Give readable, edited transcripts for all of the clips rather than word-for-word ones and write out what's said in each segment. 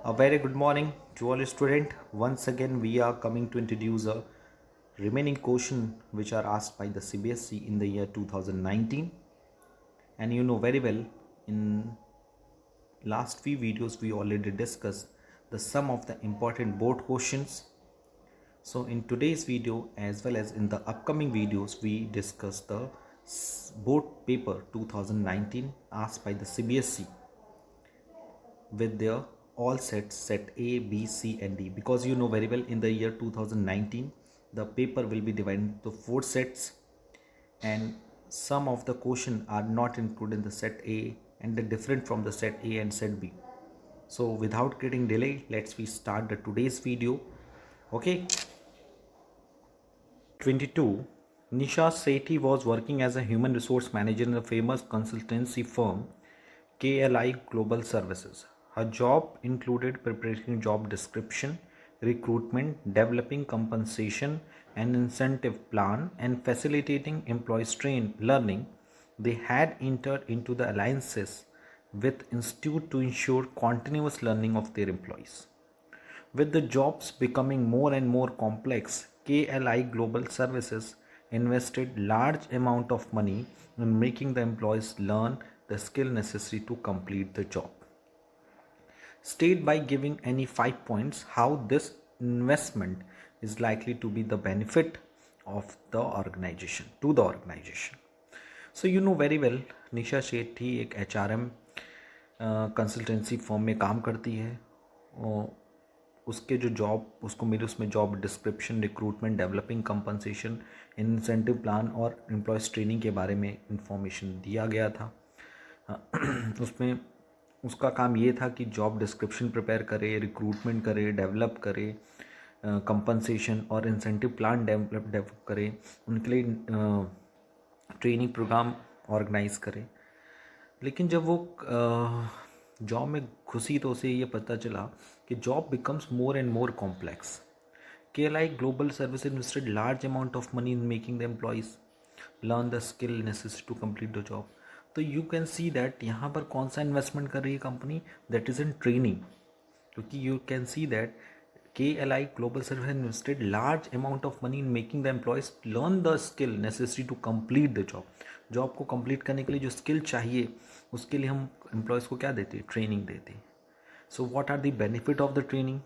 A very good morning to all students. Once again, we are coming to introduce a remaining question which are asked by the CBSE in the year 2019. And you know very well, in last few videos we already discussed the sum of the important board questions. So in today's video as well as in the upcoming videos, we discuss the board paper 2019 asked by the CBSE with their all sets, set A, B, C and D, because you know very well in the year 2019 the paper will be divided into 4 sets and some of the question are not included in the set A and they're different from the set A and set B. So without getting delay, let's we start the today's video. Okay. 22. Nisha Sethi was working as a human resource manager in a famous consultancy firm KLI Global Services. Her job included preparing job description, recruitment, developing compensation and incentive plan, and facilitating employees train learning. They had entered into the alliances with institute to ensure continuous learning of their employees. With the jobs becoming more and more complex, KLI Global Services invested large amount of money in making the employees learn the skill necessary to complete the job. State by giving any 5 points how this investment is likely to be the benefit of the organization to the organization. So you know very well, निशा शेट्टी एक HRM consultancy firm में काम करती है और उसके जो job उसको मेरे उसमें job description, recruitment, developing compensation, incentive plan और एम्प्लॉयज़ ट्रेनिंग के बारे में इंफॉर्मेशन दिया गया था। उसमें उसका काम ये था कि जॉब डिस्क्रिप्शन प्रिपेयर करे, रिक्रूटमेंट करे, डेवलप करे, कंपनसेशन और इंसेंटिव प्लान डेवलप करे, उनके लिए ट्रेनिंग प्रोग्राम ऑर्गेनाइज करे। लेकिन जब वो जॉब में घुसी तो उसे ये पता चला कि job becomes more and more complex. KLI Global Service invested large amount of money in making the employees learn the skill necessary to complete the job. तो यू कैन सी दैट यहाँ पर कौन सा इन्वेस्टमेंट कर रही है company, that is in training, क्योंकि you can see that KLI Global Service invested large amount of money in making the employees learn the skill necessary to complete the job. Job को complete करने के लिए जो skill चाहिए उसके लिए हम एम्प्लॉयज़ को क्या देते हैं, ट्रेनिंग देते हैं. So what are the benefit of the training?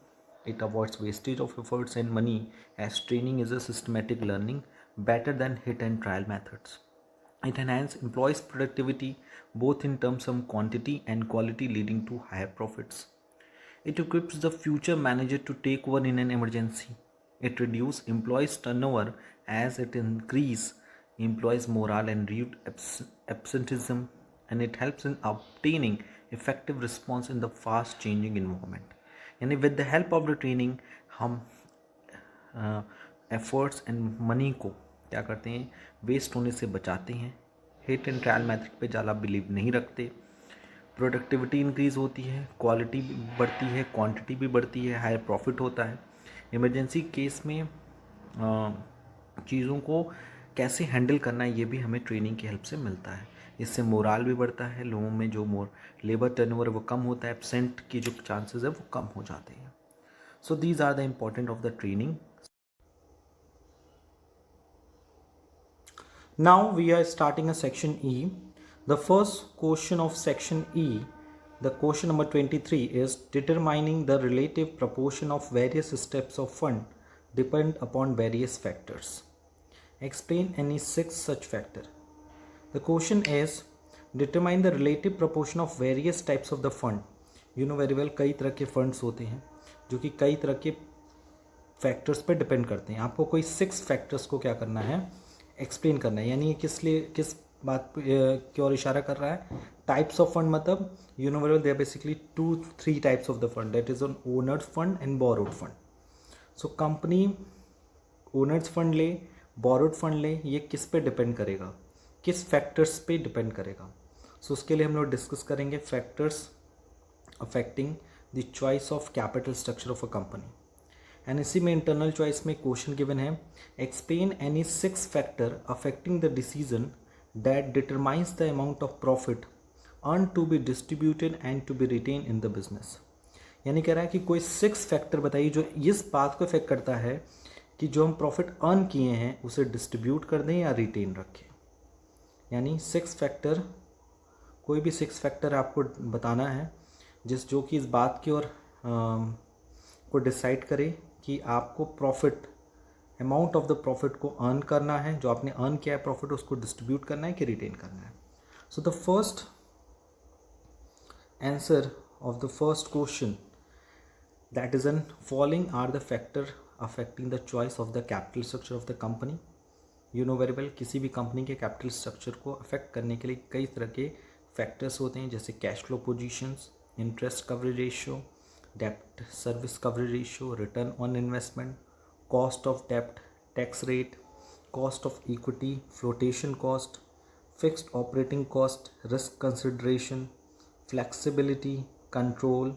It avoids wastage of efforts and money as training is a systematic learning better than hit and trial methods. It enhances employees' productivity both in terms of quantity and quality, leading to higher profits. It equips the future manager to take over in an emergency. It reduces employees' turnover as it increases employees' morale and reduces absenteeism, and it helps in obtaining effective response in the fast changing environment. यानी with the help of the training हम efforts and money को क्या करते हैं, waste होने से बचाते हैं, हिट एंड ट्रायल मेथड पे ज़्यादा बिलीव नहीं रखते, प्रोडक्टिविटी इंक्रीज़ होती है, क्वालिटी भी बढ़ती है, क्वांटिटी भी बढ़ती है, हायर प्रॉफिट होता है. इमरजेंसी केस में चीज़ों को कैसे हैंडल करना है ये भी हमें ट्रेनिंग की हेल्प से मिलता है. इससे मोराल भी बढ़ता है, लोगों में जो लेबर टर्नओवर वो कम होता है, एब्सेंट की जो चांसेस है वो कम हो जाते हैं. So these are the important of the training. Now we are starting a section E. The first question of section E, the question number 23 is determining the relative proportion of various steps of fund depend upon various factors. Explain any 6 such factor. The question is determine the relative proportion of various types of the fund. You know very well कई तरह के funds होते हैं जो कि कई तरह के फैक्टर्स पे डिपेंड करते हैं. आपको कोई 6 फैक्टर्स को क्या करना है, एक्सप्लेन करना है. यानी किस बात की ओर इशारा कर रहा है? टाइप्स ऑफ फंड, मतलब you know very well there basically 2-3 types of the fund, that is on owners fund and borrowed fund. So company owners fund ले, बोरोड फंड ले, ये किस पे डिपेंड करेगा, किस फैक्टर्स पे डिपेंड करेगा. सो उसके लिए हम लोग डिस्कस करेंगे factors affecting the choice of capital structure of a company. And इसी में इंटरनल चॉइस में क्वेश्चन गिवन है, explain any 6 factor affecting the decision that determines the amount of profit earn to be distributed and to be retain in the business. यानी कह रहा है कि कोई 6 फैक्टर बताइए जो इस बात को इफेक्ट करता है कि जो हम प्रॉफिट अर्न किए हैं उसे डिस्ट्रीब्यूट कर दें या रिटेन रखें। यानी 6 फैक्टर, कोई भी 6 फैक्टर आपको बताना है जो कि इस बात की ओर को डिसाइड करे कि आपको profit, amount of the profit को अर्न करना है, जो आपने अर्न किया है प्रॉफिट उसको डिस्ट्रीब्यूट करना है कि रिटेन करना है। So the first answer of the first question, that is, in following are the factor affecting the choice of the capital structure of the company. You know very well, किसी भी company के capital structure को affect करने के लिए कई तरह के फैक्टर्स होते हैं, जैसे cash flow positions, interest coverage ratio, dept service coverage ratio, return on investment, cost of dept, tax rate, cost of equity, flotation cost, fixed operating cost, risk consideration, flexibility, control,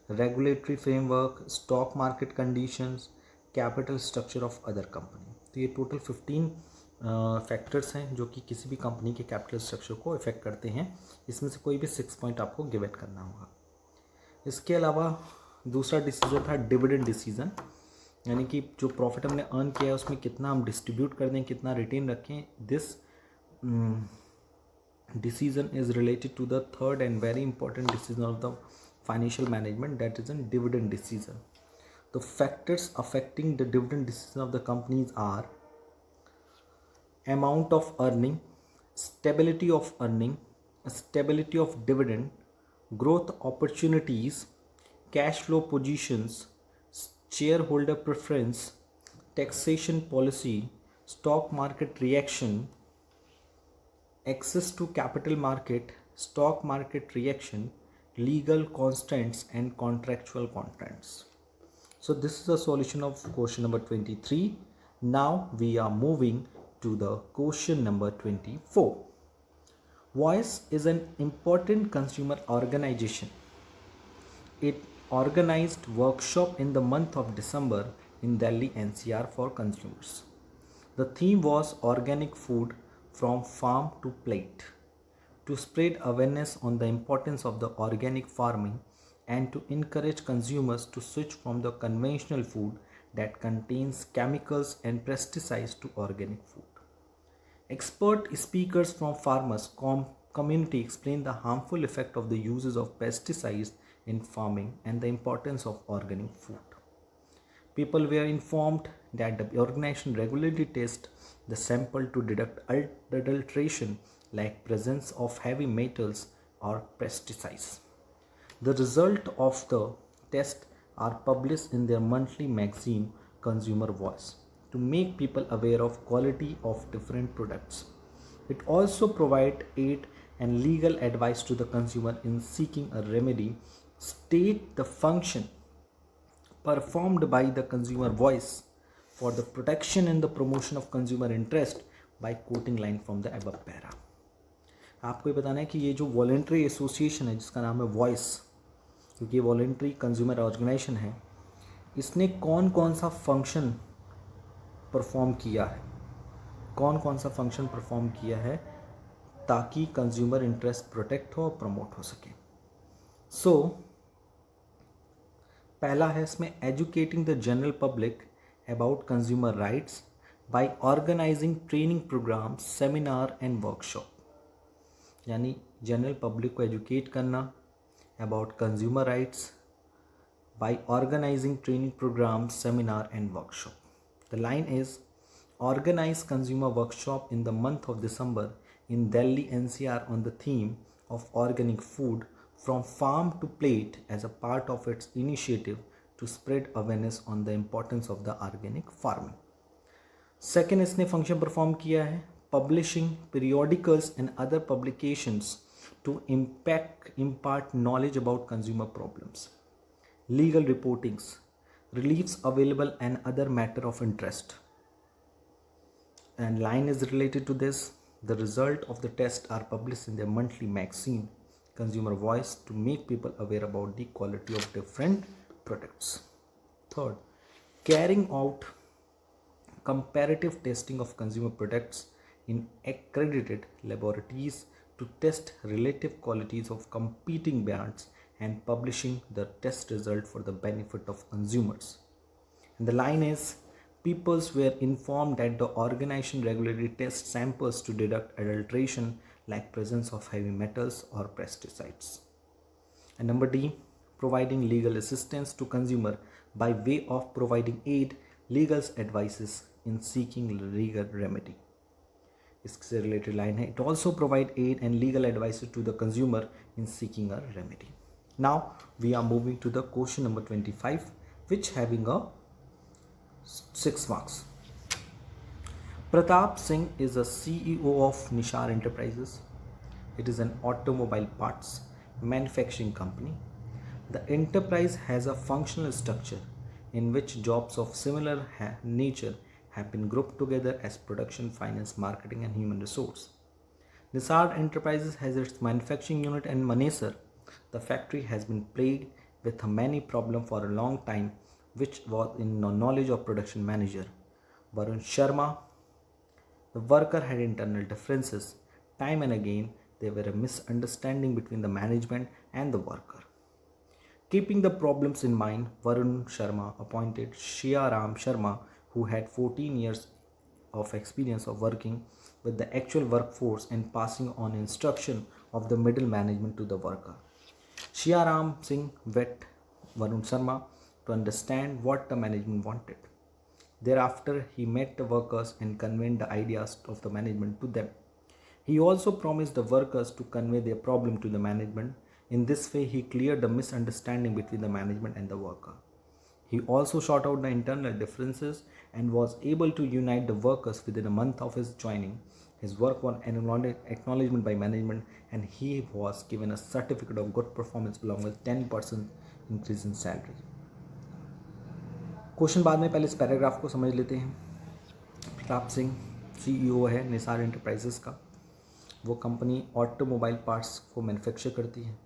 regulatory framework, stock market conditions, capital structure of other company. तो ये total 15 factors हैं जो कि किसी भी company के capital structure को effect करते हैं। इसमें से कोई भी 6 पॉइंट आपको गिव इट करना होगा। इसके अलावा दूसरा डिसीजन था डिविडेंड डिसीजन, यानी कि जो प्रॉफिट हमने अर्न किया है उसमें कितना हम डिस्ट्रीब्यूट कर दें, कितना रिटेन रखें। This decision is related to the third and very important decision of the financial management, that is a dividend decision. The factors affecting the dividend decision of the companies are amount of earning, stability of earning, stability of dividend, growth opportunities, cash flow positions, shareholder preference, taxation policy, stock market reaction, access to capital market, stock market reaction, legal constraints and contractual constraints. So this is the solution of question number 23. Now we are moving to the question number 24. Voice is an important consumer organization. It organized workshop in the month of December in Delhi NCR for consumers. The theme was organic food from farm to plate, to spread awareness on the importance of the organic farming and to encourage consumers to switch from the conventional food that contains chemicals and pesticides to organic food. Expert speakers from farmers community explained the harmful effect of the uses of pesticides in farming and the importance of organic food. People were informed that the organization regularly tests the sample to detect adulteration like presence of heavy metals or pesticides. The result of the test are published in their monthly magazine Consumer Voice to make people aware of quality of different products. It also provides aid and legal advice to the consumer in seeking a remedy, state the function performed by the Consumer Voice for the protection and the promotion of consumer interest by quoting line from the above para. आपको ये बताना है कि ये जो voluntary association है जिसका नाम है वॉइस, क्योंकि ये वॉलेंट्री कंज्यूमर ऑर्गेनाइजेशन है, इसने कौन कौन सा फंक्शन परफॉर्म किया है, कौन कौन सा फंक्शन परफॉर्म किया है ताकि कंज्यूमर इंटरेस्ट प्रोटेक्ट हो और प्रमोट हो सके। सो पहला है इसमें educating the general public about consumer rights by organising training programme, seminar and workshop, यानी जनरल पब्लिक को एजुकेट करना about consumer rights by organising training programme, seminar and workshop. The line is organize consumer workshop in the month of December in Delhi NCR on the theme of organic food from farm to plate as a part of its initiative to spread awareness on the importance of the organic farming. Second इसने function perform किया है publishing periodicals and other publications to impart knowledge about consumer problems, legal reportings, reliefs available and other matter of interest. And line is related to this. The result of the test are published in their monthly magazine Consumer Voice to make people aware about the quality of different products. Third, carrying out comparative testing of consumer products in accredited laboratories to test relative qualities of competing brands and publishing the test result for the benefit of consumers. And the line is, peoples were informed that the organization regularly tests samples to detect adulteration like presence of heavy metals or pesticides. And number D, providing legal assistance to consumer by way of providing aid, legal advices in seeking legal remedy. इससे related line है, it also provide aid and legal advice to the consumer in seeking a remedy. Now we are moving to the question number 25 which having a 6 marks. Pratap Singh is a CEO of Nishar Enterprises. It is an automobile parts manufacturing company. The enterprise has a functional structure in which jobs of similar nature have been grouped together as production, finance, marketing, and human resource. Nisar Enterprises has its manufacturing unit in Manesar. The factory has been plagued with many problems for a long time, which was in knowledge of production manager Varun Sharma. The worker had internal differences. Time and again, there were a misunderstanding between the management and the worker. Keeping the problems in mind, Varun Sharma appointed Shia Ram Sharma, who had 14 years of experience of working with the actual workforce and passing on instruction of the middle management to the worker. Shia Ram Singh vet Varun Sharma to understand what the management wanted. Thereafter, he met the workers and conveyed the ideas of the management to them. He also promised the workers to convey their problem to the management. In this way, he cleared the misunderstanding between the management and the worker. He also sought out the internal differences and was able to unite the workers within a month of his joining. His work won acknowledgement by management and he was given a certificate of good performance along with 10% increase in salary. Question बाद में, पहले इस paragraph को समझ लेते हैं. Pratap Singh CEO है Nisar enterprises का. वो कंपनी ऑटोमोबाइल पार्ट्स को मैन्युफैक्चर करती है.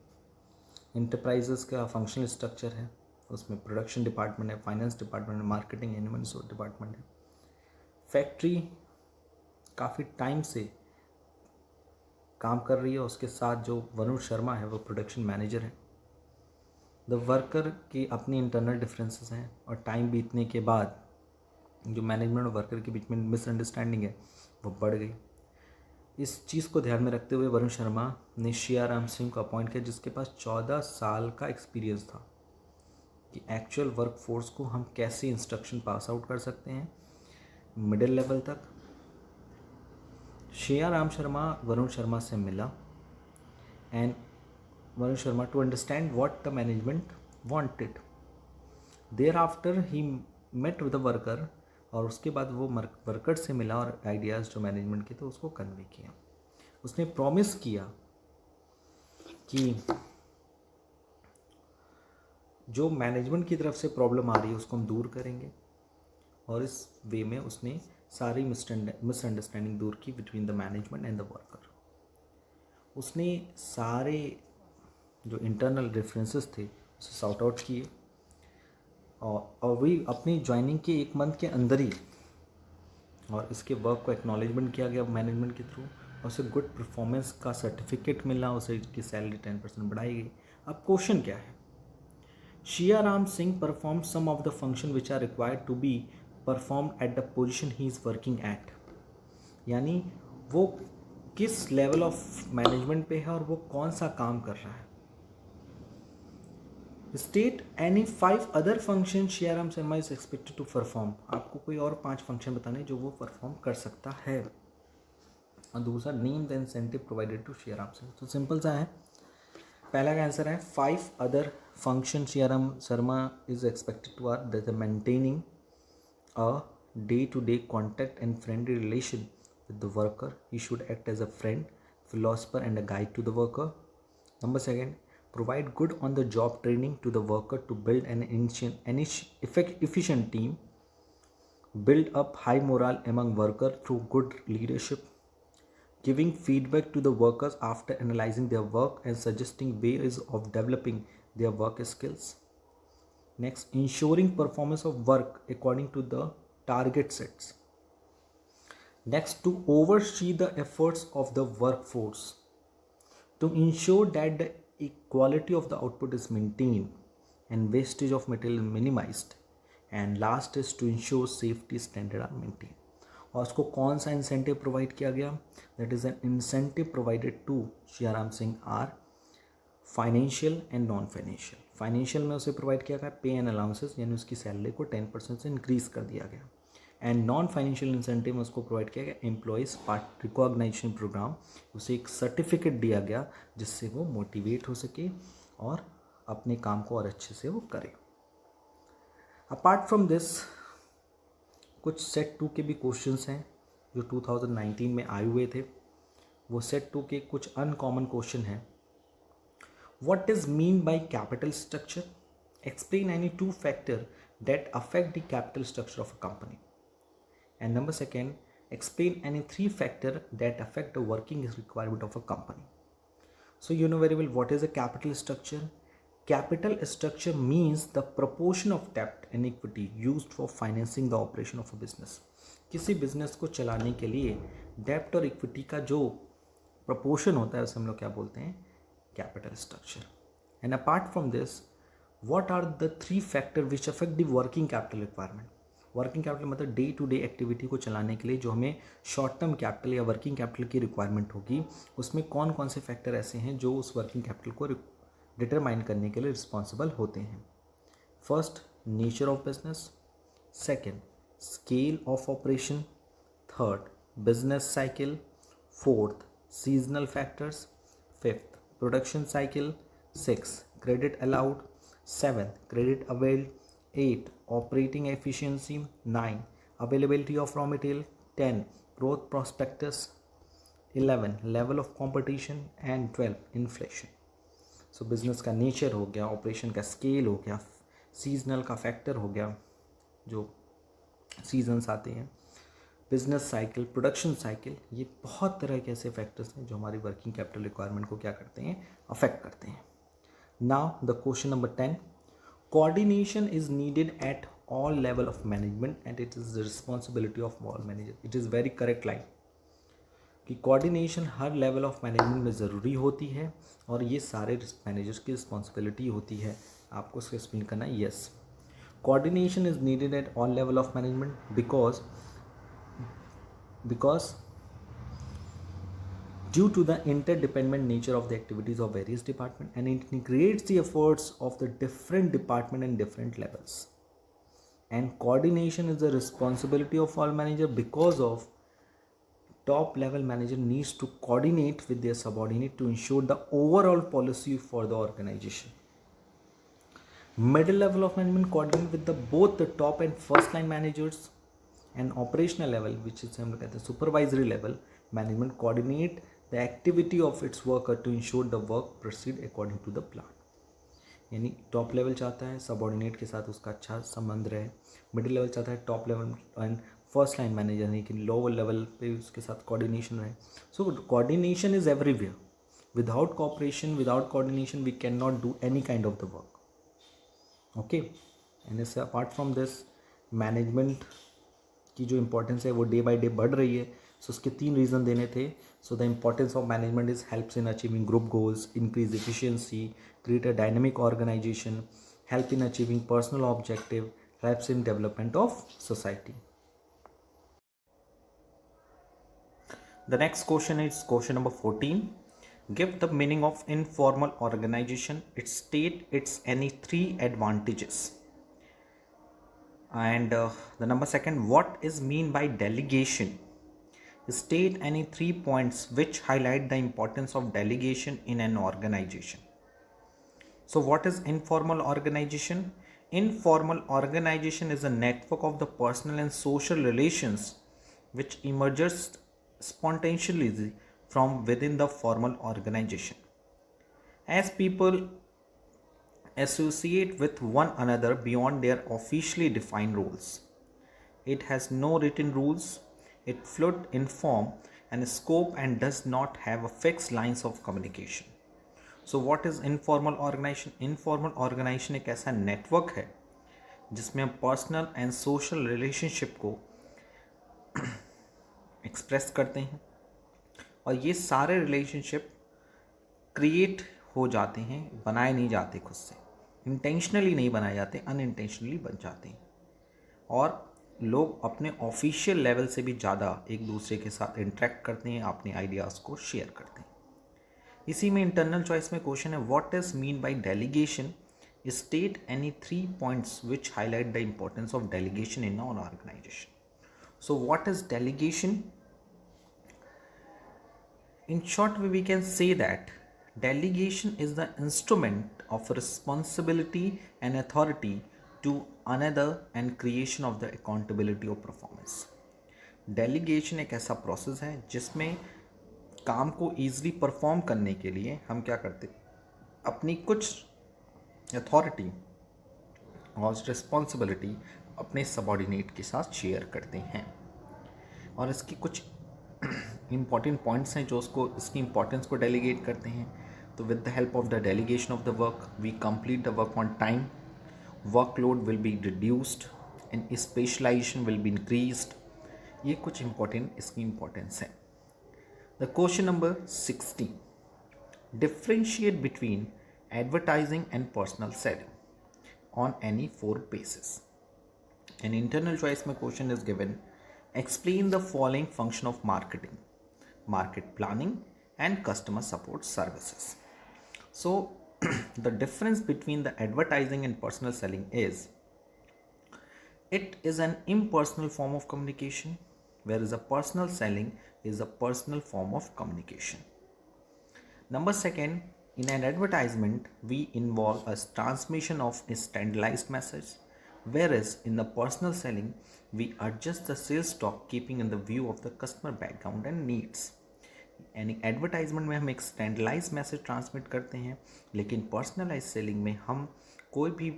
इंटरप्राइजेस का फंक्शनल स्ट्रक्चर है, उसमें प्रोडक्शन डिपार्टमेंट है, फाइनेंस डिपार्टमेंट है, marketing and human resource department है. फैक्ट्री काफ़ी टाइम से काम कर रही है. उसके साथ जो वरुण शर्मा है वो प्रोडक्शन मैनेजर है. द वर्कर की अपनी इंटरनल डिफरेंसेस हैं और टाइम बीतने के बाद जो मैनेजमेंट और वर्कर के बीच में मिसअंडरस्टैंडिंग है वो बढ़ गई. इस चीज़ को ध्यान में रखते हुए वरुण शर्मा ने शिया राम सिंह को अपॉइंट किया, जिसके पास 14 साल का एक्सपीरियंस था कि एक्चुअल वर्क फोर्स को हम कैसे इंस्ट्रक्शन पास आउट कर सकते हैं मिडिल लेवल तक. शिया राम शर्मा वरुण शर्मा से मिला and Varun Sharma to understand what the management wanted. Thereafter he met with the worker और उसके बाद वो वर्कर से मिला और आइडियाज़ जो मैनेजमेंट के तो उसको कन्वे किया. उसने प्रॉमिस किया कि जो मैनेजमेंट की तरफ से प्रॉब्लम आ रही है उसको हम दूर करेंगे और इस वे में उसने सारी मिसअंडरस्टैंडिंग दूर की between the management and the worker. उसने सारे जो इंटरनल रेफरेंसेस थे उसे सॉर्ट आउट किए और वही अपनी ज्वाइनिंग के 1 मंथ के अंदर ही और इसके वर्क को एक्नॉलेजमेंट किया गया मैनेजमेंट के थ्रू और उसे गुड परफॉर्मेंस का सर्टिफिकेट मिला. उसे की सैलरी 10% बढ़ाई गई. अब क्वेश्चन क्या है? Siya Ram Singh perform some of the function which are required to be performed at the position he is working at. यानी वो किस लेवल ऑफ मैनेजमेंट पे है और वो कौन सा काम कर रहा है. State any 5 other function Siyaram Sharma is expected to perform. आपको कोई और 5 फंक्शन बताने जो वो परफॉर्म कर सकता है. और दूसरा, name the incentive provided to Siyaram Singh. तो सिंपल सा है. पहला का आंसर है 5 other function Siyaram Sharma is expected to are the maintaining a day to day contact and friendly relation with the worker. He should act as a friend, philosopher and a guide to the worker. Number 2, provide good on the job training to the worker to build an efficient team. Build up high morale among workers through good leadership. Giving feedback to the workers after analyzing their work and suggesting ways of developing their work skills. Next, ensuring performance of work according to the target sets. Next, to oversee the efforts of the workforce to ensure that the quality of the output is maintained and wastage of material minimized, and last is to ensure safety standard are maintained. और उसको कौन सा incentive provide किया गया? That is an incentive provided to Siyaram Singh are financial and non financial. Financial में उसे provide किया गया पे एंड अलाउंसेस, यानी उसकी सैलरी को 10% से इंक्रीज कर दिया गया. एंड नॉन फाइनेंशियल इंसेंटिव में उसको प्रोवाइड किया गया एम्प्लॉयज़ पार्ट रिकॉग्नाइजेशन प्रोग्राम. उसे एक सर्टिफिकेट दिया गया जिससे वो मोटिवेट हो सके और अपने काम को और अच्छे से वो करे. अपार्ट फ्रॉम दिस कुछ सेट 2 के भी क्वेश्चंस हैं जो 2019 में आए हुए थे. वो सेट 2 के कुछ अनकॉमन क्वेश्चन हैं. What is mean by capital structure? Explain any 2 factor that affect the capital structure of a company. And number 2, explain any 3 factors that affect the working requirement of a company. So you know very well what is a capital structure. Capital structure means the proportion of debt and equity used for financing the operation of a business. किसी business को चलाने के लिए डेप्ट और equity का जो proportion होता है उसे हम लोग क्या बोलते हैं? Capital structure. And apart from this, what are the 3 factor which affect the working capital requirement? Working capital मतलब डे टू डे एक्टिविटी को चलाने के लिए जो हमें शॉर्ट टर्म कैपिटल या वर्किंग कैपिटल की रिक्वायरमेंट होगी, उसमें कौन कौन से फैक्टर ऐसे हैं जो उस वर्किंग कैपिटल को डिटरमाइन करने के लिए रिस्पॉन्सिबल होते हैं? First, nature of business. Second, scale of operation. Third, business cycle. Fourth, seasonal factors. Fifth, production cycle. Six, credit allowed. Seven, credit availed. 8, operating efficiency. 9, availability of raw material. 10, growth prospectus. 11, level of competition. And 12, inflation. So business का nature हो गया, operation का scale हो गया, seasonal का factor हो गया, जो seasons आते हैं, business cycle, production cycle, ये बहुत तरह के ऐसे factors हैं जो हमारी working capital requirement को क्या करते हैं? affect करते हैं. Now the question number 10. Coordination is needed at all level of management and it is the responsibility of all manager. It is very correct line कि coordination her level of management में ज़रूरी होती है और ये सारे managers की responsibility होती है. आपको उसको explain करना है. Yes, coordination is needed at all level of management because due to the interdependent nature of the activities of various departments, and it integrates the efforts of the different department and different levels. And coordination is the responsibility of all manager because of top level manager needs to coordinate with their subordinate to ensure the overall policy for the organization. Middle level of management coordinate with both the top and first line managers, and operational level, which is हम लोग कहते हैं supervisory level management, coordinate the activity of its worker to ensure the work proceed according to the plan. यानी top level चाहता है subordinate के साथ उसका अच्छा संबंध रहे. मिडिल लेवल चाहता है top level and first line manager यानी कि लोअर लेवल पे उसके साथ कोऑर्डिनेशन रहे. So coordination is everywhere. Without cooperation, without coordination we can not do any kind of the work. Okay, and इससे अपार्ट फ्रॉम दिस मैनेजमेंट की जो importance है वो डे बाय डे बढ़ रही है. सो उसके 3 रीज़न देने थे. So the importance of management is helps in achieving group goals, increase efficiency, create a dynamic organization, help in achieving personal objective, helps in development of society. The next question is question number 14. Give the meaning of informal organization. It state its any 3 advantages. And the number 2, what is mean by delegation? State any 3 points which highlight the importance of delegation in an organization. So what is informal organization? Informal organization is a network of the personal and social relations which emerges spontaneously from within the formal organization. As people associate with one another beyond their officially defined roles. It has no written rules, it floats in form and scope and does not have a fixed lines of communication. So what is informal organisation? Informal organisation एक ऐसा network है जिसमें हम personal and social relationship को express करते हैं और ये सारे रिलेशनशिप क्रिएट हो जाते हैं, बनाए नहीं जाते खुद से, इंटेंशनली नहीं बनाए जाते, अनइंटेंशनली बन जाते हैं। और लोग अपने ऑफिशियल लेवल से भी ज़्यादा एक दूसरे के साथ इंटरेक्ट करते हैं, अपने आइडियाज़ को शेयर करते हैं। इसी में इंटरनल चॉइस में क्वेश्चन है, what is mean by delegation, state any 3 points which highlight the importance of delegation in our organisation. So what is delegation? In short, we can say that delegation is the instrument of responsibility and authority to another and creation of the accountability of performance. Delegation एक ऐसा process है जिसमें काम को easily perform करने के लिए हम क्या करते, अपनी कुछ अथॉरिटी और रिस्पॉन्सिबिलिटी अपने सबॉर्डिनेट के साथ शेयर करते हैं। और इसकी कुछ इंपॉर्टेंट पॉइंट्स हैं जो उसको, इसकी इंपॉर्टेंस को डेलीगेट करते हैं। तो with the help of the delegation of the work we complete the work on time, workload will be reduced and specialisation will be increased. ये कुछ इंपॉर्टेंट इसकी इंपॉर्टेंस है। The question number 16, differentiate between advertising and personal selling on any 4 bases. An internal choice में question is given, explain the following function of marketing, market planning and customer support services. So the difference between the advertising and personal selling is, it is an impersonal form of communication, whereas a personal selling is a personal form of communication. Number second, in an advertisement we involve a transmission of a standardized message, whereas in the personal selling we adjust the sales talk keeping in the view of the customer background and needs. यानी advertisement में हम एक standardise message transmit करते हैं, लेकिन personalise selling में हम कोई भी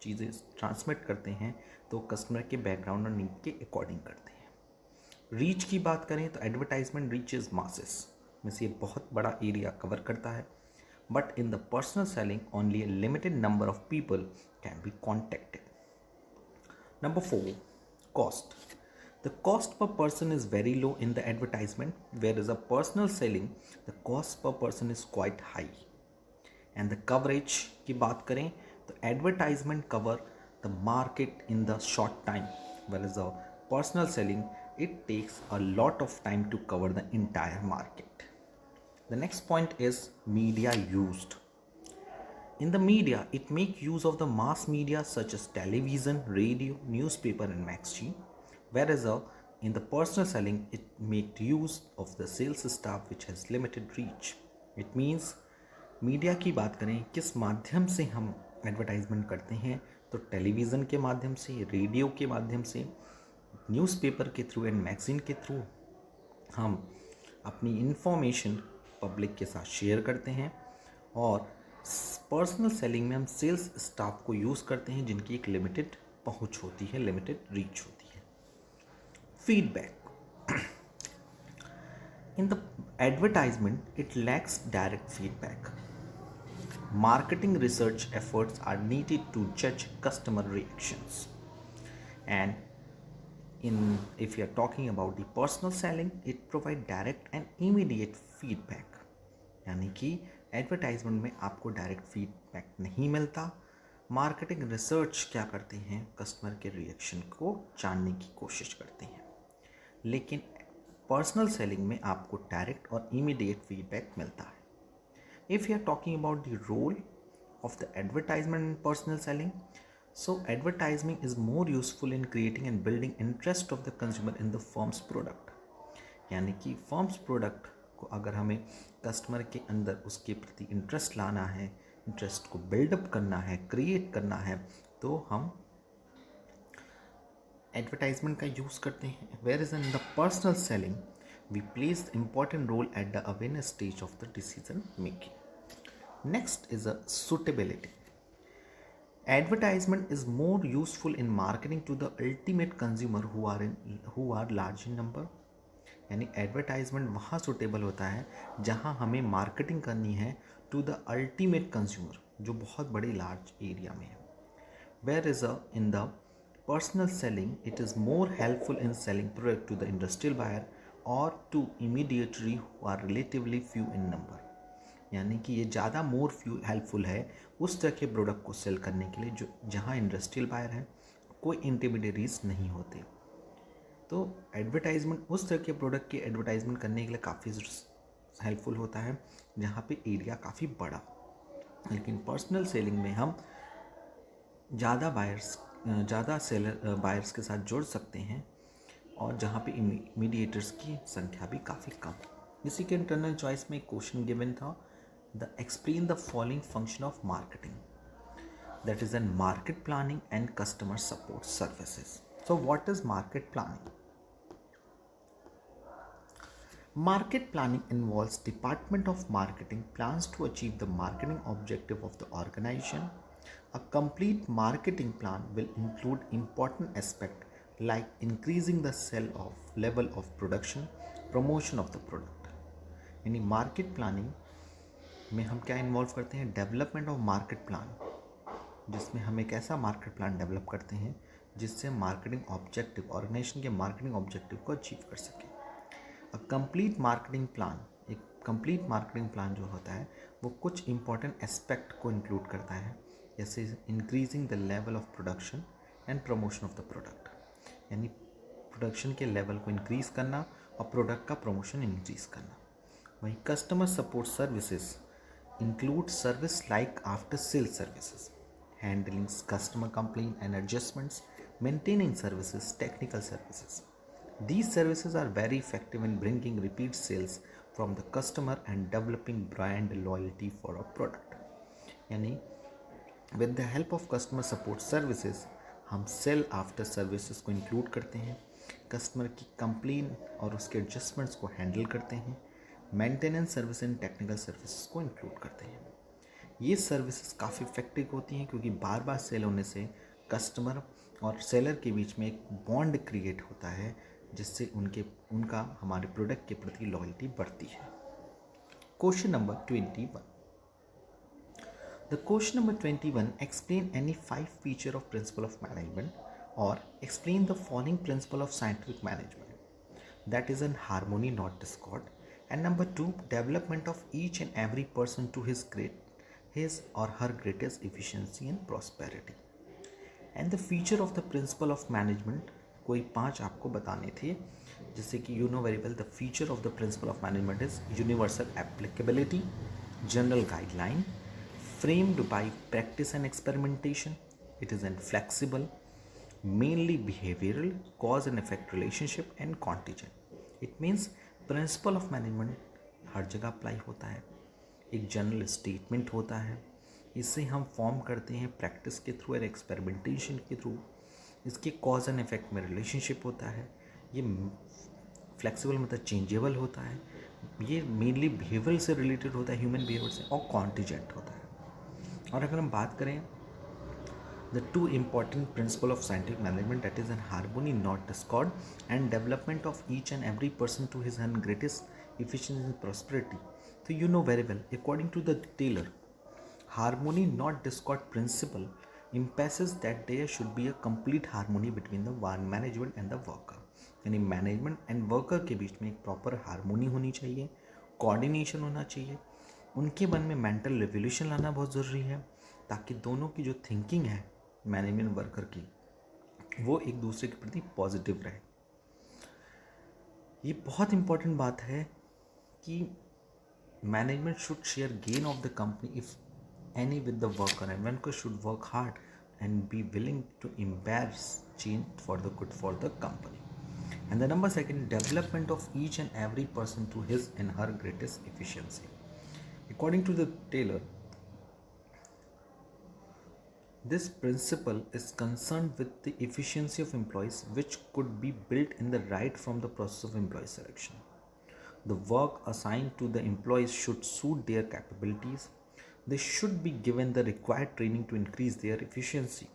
चीज़ें ट्रांसमिट करते हैं तो कस्टमर के बैकग्राउंड और नीड के अकॉर्डिंग करते हैं। रीच की बात करें तो एडवर्टाइजमेंट रीचेज मासेस में से ये बहुत बड़ा एरिया कवर करता है, but in the personal selling only a limited number of people can be contacted. Number 4, cost. The cost per person is very low in the advertisement, whereas a personal selling, the cost per person is quite high. And the coverage की बात करें तो advertisement cover the market in the short time, whereas a personal selling, it takes a lot of time to cover the entire market. The next point is media used. In the media, it make use of the mass media such as television, radio, newspaper and magazine, whereas in the personal selling, it make use of the sales staff which has limited reach. It means media की बात करें किस माध्यम से हम advertisement करते हैं, तो टेलीविज़न के माध्यम से, रेडियो के माध्यम से, न्यूज़पेपर के थ्रू एंड मैगज़ीन के थ्रू हम अपनी इंफॉर्मेशन पब्लिक के साथ शेयर करते हैं। और पर्सनल सेलिंग में हम सेल्स स्टाफ को यूज़ करते हैं जिनकी एक लिमिटेड पहुंच होती है, लिमिटेड रीच होती है। Feedback, in the advertisement it lacks direct feedback. Marketing research efforts are needed to judge customer reactions. And if you are talking about the personal selling, it provides direct and immediate feedback. यानी कि advertisement में आपको direct feedback नहीं मिलता। Marketing research क्या करते हैं, customer के रिएक्शन को जानने की कोशिश करते हैं, लेकिन पर्सनल सेलिंग में आपको डायरेक्ट और इमीडिएट फीडबैक मिलता है। If you are talking about the role of the advertisement in personal selling, so advertising is more useful in creating and building interest of the consumer in the firm's product. यानी कि firm's product को अगर हमें customer के अंदर उसके प्रति interest लाना है, इंटरेस्ट को बिल्डअप करना है, क्रिएट करना है, तो हम एडवर्टाइजमेंट का यूज़ करते हैं। Whereas in the personal selling, we place the important role at the awareness stage of the decision making. Next is a suitability. Advertisement is more useful in marketing to the ultimate consumer who are large in number. यानी advertisement वहाँ suitable होता है जहाँ हमें marketing करनी है to the ultimate consumer जो बहुत बड़े लार्ज एरिया में है। Where is in the personal selling it is more helpful in selling product to the industrial buyer और to immediately who are relatively few in number. यानी कि ये ज़्यादा मोर हेल्पफुल है उस तरह के प्रोडक्ट को सेल करने के लिए जो जहाँ इंडस्ट्रियल बायर है, कोई इंटरमीडिएटरीज नहीं होते। तो एडवर्टाइजमेंट उस तरह के प्रोडक्ट की एडवर्टाइजमेंट करने के लिए काफ़ी हेल्पफुल होता है जहाँ पे एरिया काफ़ी बड़ा। लेकिन पर्सनल सेलिंग में हम ज़्यादा सेलर बायर्स के साथ जुड़ सकते हैं और जहाँ पे मीडिएटर्स की संख्या भी काफ़ी कम। इसी के इंटरनल चॉइस में एक क्वेश्चन गिवन था, the explain the following function of marketing, that is in market planning and customer support services. So what is market planning? Market planning involves department of marketing plans to achieve the marketing objective of the organization. A complete marketing plan will include important aspects like increasing the level of production, promotion of the product. यानी market planning में हम क्या involve करते हैं, development of market plan, जिसमें हम एक ऐसा मार्केट प्लान डेवलप करते हैं जिससे मार्केटिंग ऑब्जेक्टिव, ऑर्गेनाइजेशन के मार्केटिंग ऑब्जेक्टिव को अचीव कर सके। एक कंप्लीट मार्केटिंग प्लान जो होता है वो कुछ इंपॉर्टेंट एस्पेक्ट को इंक्लूड करता है, जैसे increasing the level of production and promotion of the product, यानी प्रोडक्शन के लेवल को इंक्रीज़ करना और प्रोडक्ट का प्रमोशन इंक्रीज़ करना। वहीं customer support services include service like after sale services, handling customer complaint and adjustments, maintaining services, technical services. These services are very effective in bringing repeat sales from the customer and developing brand loyalty for a product. यानी with the help of customer support services हम cell after services को include करते हैं, customer की complain और उसके adjustments को handle करते हैं, maintenance service and technical services को इंक्लूड करते हैं। ये सर्विसेज काफ़ी इफेक्टिव होती हैं क्योंकि बार बार सेल होने से कस्टमर और सेलर के बीच में एक बॉन्ड क्रिएट होता है जिससे उनका हमारे प्रोडक्ट के प्रति लॉयल्टी बढ़ती है। Question number 21, the question number 21, explain any 5 feature of principle of management और explain the following principle of scientific management, that is in harmony not discord, and number 2, development of each and every person to his or her greatest efficiency and prosperity. And the feature of the principle of management, कोई 5 आपको बताने थे, जैसे कि you know very well the feature of the principle of management is universal applicability, general guideline, framed by practice and experimentation, it is inflexible, mainly behavioral, cause and effect relationship and contingent. It means principle of management हर जगह apply होता है, एक general statement होता है, इसे हम form करते हैं प्रैक्टिस के थ्रू और एक्सपेरिमेंटेशन के थ्रू, इसके कॉज एंड इफेक्ट में रिलेशनशिप होता है, ये फ्लेक्सिबल मतलब चेंजेबल होता है, ये मेनली बिहेवियर से रिलेटेड होता है, ह्यूमन बिहेवियर से, और कॉन्टीजेंट होता है। और अगर हम बात करें the 2 important principle of scientific management, that is in harmony not discord and development of each and every person to his and greatest efficiency and prosperity. So you know very well, according to the Taylor, harmony not discord principle impasses that there should be a complete harmony between the one management and the worker. यानी management and worker के बीच में एक proper harmony होनी चाहिए, coordination होना चाहिए, उनके मन में मेंटल रेवोल्यूशन लाना बहुत ज़रूरी है ताकि दोनों की जो थिंकिंग है मैनेजमेंट वर्कर की वो एक दूसरे के प्रति पॉजिटिव रहे। ये बहुत इम्पॉर्टेंट बात है कि management should share gain of the company if any with the worker, and worker should work hard and be willing to embrace change for the good for the company. And the number 2, development of each and every person to his and her greatest efficiency. According to the Taylor, this principle is concerned with the efficiency of employees, which could be built in the right from the process of employee selection. The work assigned to the employees should suit their capabilities. They should be given the required training to increase their efficiency.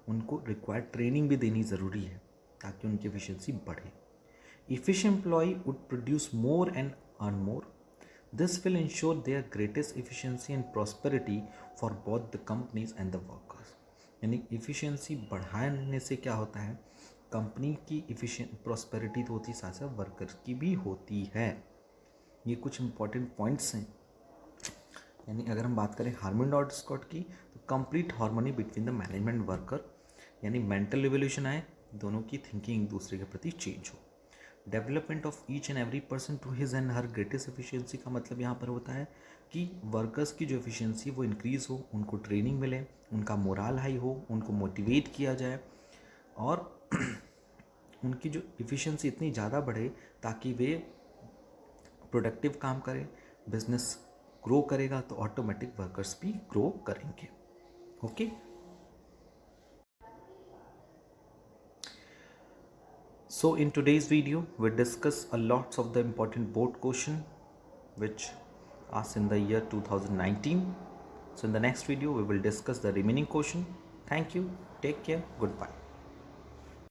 उनको required training भी देनी ज़रूरी है ताकि उनकी efficiency बढ़े. Efficient employee would produce more and earn more. This will ensure their greatest efficiency and prosperity for both the companies and the workers. यानी efficiency बढ़ाने से क्या होता है, कंपनी की प्रॉस्पेरिटी तो होती है, साथ साथ वर्कर्स की भी होती है। ये कुछ इंपॉर्टेंट पॉइंट्स हैं यानी अगर हम बात करें हार्मनी डॉट स्कॉट की, तो complete harmony between the management worker, यानी मेंटल रिवोल्यूशन आए, दोनों की थिंकिंग एक दूसरे के प्रति चेंज हो। Development of each and every person to his and her greatest efficiency का मतलब यहाँ पर होता है कि वर्कर्स की जो एफिशिएंसी वो इंक्रीज़ हो, उनको ट्रेनिंग मिले, उनका मोरल हाई हो, उनको मोटिवेट किया जाए और उनकी जो एफिशिएंसी इतनी ज़्यादा बढ़े ताकि वे प्रोडक्टिव काम करें, बिजनेस ग्रो करेगा तो ऑटोमेटिक वर्कर्स भी ग्रो करेंगे। Okay, so in today's video we discuss a lots of the important board question which asked in the year 2019. So in the next video we will discuss the remaining question. Thank you, take care, goodbye.